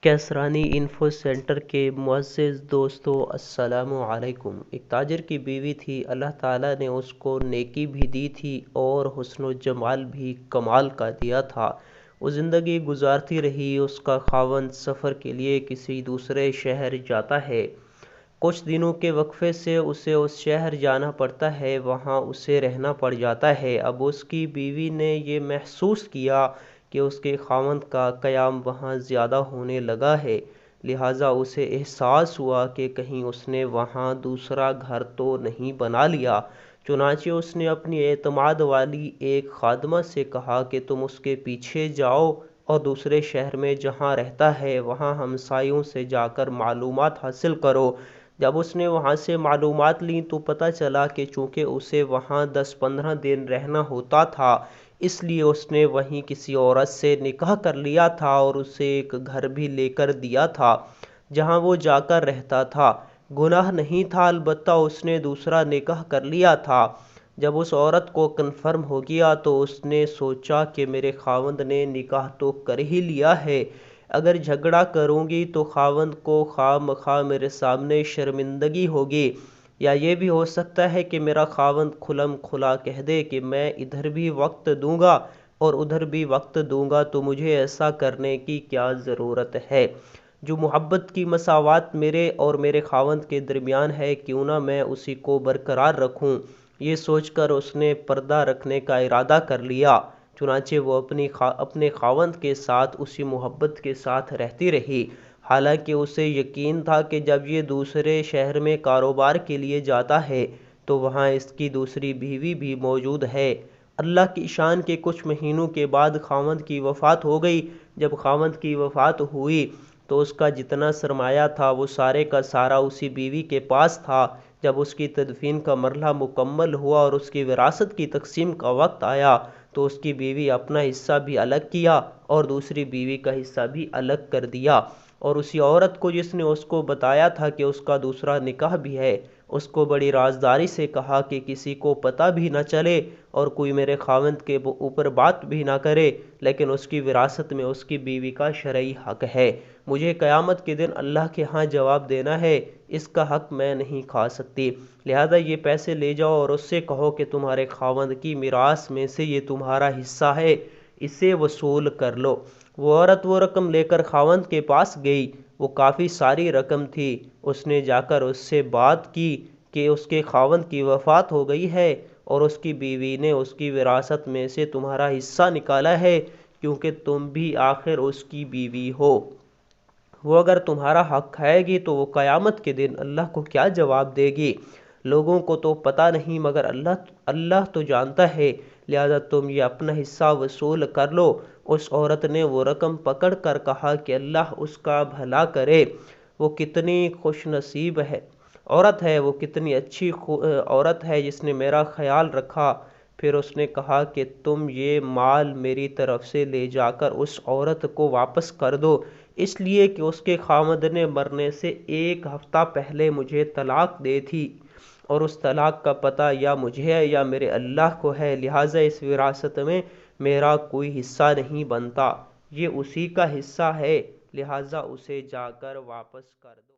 کیسرانی info centre کے معزز دوستو، السلام علیکم۔ ایک تاجر کی بیوی تھی، اللہ تعالیٰ نے اس کو نیکی بھی دی تھی اور حسن و جمال بھی کمال کا دیا تھا۔ وہ زندگی گزارتی رہی۔ اس کا خاوند سفر کے لیے کسی دوسرے شہر جاتا ہے۔ کچھ دنوں کے وقفے سے اسے اس شہر جانا پڑتا ہے، وہاں اسے رہنا پڑ جاتا ہے۔ اب اس کی بیوی نے یہ محسوس کیا کہ اس کے خاوند کا قیام وہاں زیادہ ہونے لگا ہے، لہٰذا اسے احساس ہوا کہ کہیں اس نے وہاں دوسرا گھر تو نہیں بنا لیا۔ چنانچہ اس نے اپنی اعتماد والی ایک خادمہ سے کہا کہ تم اس کے پیچھے جاؤ اور دوسرے شہر میں جہاں رہتا ہے وہاں ہمسایوں سے جا کر معلومات حاصل کرو۔ جب اس نے وہاں سے معلومات لیں تو پتہ چلا کہ چونکہ اسے وہاں 10-15 دن رہنا ہوتا تھا، اس لیے اس نے وہیں کسی عورت سے نکاح کر لیا تھا اور اسے ایک گھر بھی لے کر دیا تھا جہاں وہ جا کر رہتا تھا۔ گناہ نہیں تھا، البتہ اس نے دوسرا نکاح کر لیا تھا۔ جب اس عورت کو کنفرم ہو گیا تو اس نے سوچا کہ میرے خاوند نے نکاح تو کر ہی لیا ہے، اگر جھگڑا کروں گی تو خاوند کو خواہ مخواہ میرے سامنے شرمندگی ہوگی، یا یہ بھی ہو سکتا ہے کہ میرا خاوند کھلم کھلا کہہ دے کہ میں ادھر بھی وقت دوں گا اور ادھر بھی وقت دوں گا، تو مجھے ایسا کرنے کی کیا ضرورت ہے؟ جو محبت کی مساوات میرے اور میرے خاوند کے درمیان ہے، کیوں نہ میں اسی کو برقرار رکھوں؟ یہ سوچ کر اس نے پردہ رکھنے کا ارادہ کر لیا۔ چنانچہ وہ اپنے خاوند کے ساتھ اسی محبت کے ساتھ رہتی رہی، حالانکہ اسے یقین تھا کہ جب یہ دوسرے شہر میں کاروبار کے لیے جاتا ہے تو وہاں اس کی دوسری بیوی بھی موجود ہے۔ اللہ کی شان کے کچھ مہینوں کے بعد خاوند کی وفات ہو گئی۔ جب خاوند کی وفات ہوئی تو اس کا جتنا سرمایہ تھا وہ سارے کا سارا اسی بیوی کے پاس تھا۔ جب اس کی تدفین کا مرحلہ مکمل ہوا اور اس کی وراثت کی تقسیم کا وقت آیا تو اس کی بیوی اپنا حصہ بھی الگ کیا اور دوسری بیوی کا حصہ بھی الگ کر دیا، اور اسی عورت کو جس نے اس کو بتایا تھا کہ اس کا دوسرا نکاح بھی ہے، اس کو بڑی رازداری سے کہا کہ کسی کو پتہ بھی نہ چلے اور کوئی میرے خاوند کے اوپر بات بھی نہ کرے، لیکن اس کی وراثت میں اس کی بیوی کا شرعی حق ہے۔ مجھے قیامت کے دن اللہ کے ہاں جواب دینا ہے، اس کا حق میں نہیں کھا سکتی، لہذا یہ پیسے لے جاؤ اور اس سے کہو کہ تمہارے خاوند کی میراث میں سے یہ تمہارا حصہ ہے، اسے وصول کر لو۔ وہ عورت وہ رقم لے کر خاوند کے پاس گئی، وہ کافی ساری رقم تھی۔ اس نے جا کر اس سے بات کی کہ اس کے خاوند کی وفات ہو گئی ہے اور اس کی بیوی نے اس کی وراثت میں سے تمہارا حصہ نکالا ہے، کیونکہ تم بھی آخر اس کی بیوی ہو۔ وہ اگر تمہارا حق کھائے گی تو وہ قیامت کے دن اللہ کو کیا جواب دے گی؟ لوگوں کو تو پتہ نہیں مگر اللہ تو جانتا ہے، لہذا تم یہ اپنا حصہ وصول کر لو۔ اس عورت نے وہ رقم پکڑ کر کہا کہ اللہ اس کا بھلا کرے، وہ کتنی خوش نصیب عورت ہے، وہ کتنی اچھی عورت ہے جس نے میرا خیال رکھا۔ پھر اس نے کہا کہ تم یہ مال میری طرف سے لے جا کر اس عورت کو واپس کر دو، اس لیے کہ اس کے خاوند نے مرنے سے 1 ہفتہ پہلے مجھے طلاق دی تھی، اور اس طلاق کا پتہ یا مجھے ہے یا میرے اللہ کو ہے، لہٰذا اس وراثت میں میرا کوئی حصہ نہیں بنتا، یہ اسی کا حصہ ہے، لہٰذا اسے جا کر واپس کر دو۔